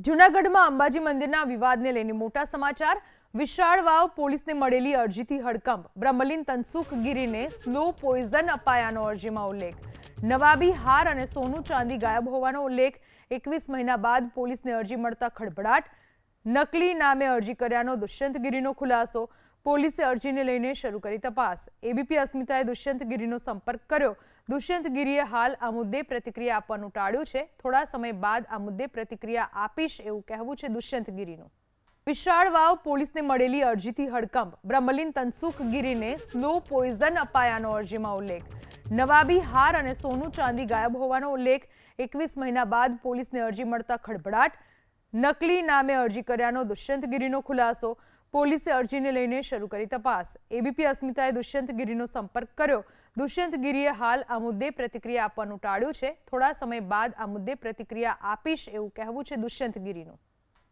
જૂનાગઢમાં અંબાજી મંદિરના વિવાદને લઈને મોટા સમાચાર। વિશાળ વાવ પોલીસને મળેલી અરજીથી હડકંપ। બ્રહ્મલીન તનસુખગીરીને સ્લો પોઈઝન અપાયાનો અરજીમાં ઉલ્લેખ। નવાબી હાર અને સોનું ચાંદી ગાયબ હોવાનો ઉલ્લેખ। 21 મહિના બાદ પોલીસને અરજી મળતા ખળભળાટ। નકલી નામે અરજી કર્યાનો દુષ્યંતગીરીનો ખુલાસો। પોલીસે અરજીને લઈને શરૂ કરી તપાસ। એબીપી અસ્મિતાએ દુષ્યંતગીરીનો સંપર્ક કર્યો। દુષ્યંતગીરીએ હાલ આ મુદ્દે પ્રતિક્રિયા આપવાનું ટાળ્યું છે। થોડા સમય બાદ આ મુદ્દે પ્રતિક્રિયા આપીશ એવું કહેવું છે દુષ્યંતગીરીનું। વિશાળ વાવ પોલીસને મળેલી અરજીથી હડકંપ। બ્રહ્મલીન તનસુખગીરીને સ્લો પોઈઝન અપાયાનો અરજીમાં ઉલ્લેખ। નવાબી હાર અને સોનું ચાંદી ગાયબ હોવાનો ઉલ્લેખ। 21 મહિના બાદ પોલીસને અરજી મળતા ખળભળાટ। નકલી નામે અરજી કર્યાનો દુષ્યંતગીરીનો ખુલાસો। પોલીસે અરજીને લઈને શરૂ કરી તપાસ। એબીપી અસ્મિતાએ દુષ્યંતગીરીનો સંપર્ક કર્યો। દુષ્યંતગીરીએ હાલ આ મુદ્દે પ્રતિક્રિયા આપવાનું ટાળ્યું છે। થોડા સમય બાદ આ મુદ્દે પ્રતિક્રિયા આપીશ એવું કહેવું છે દુષ્યંતગીરીનું।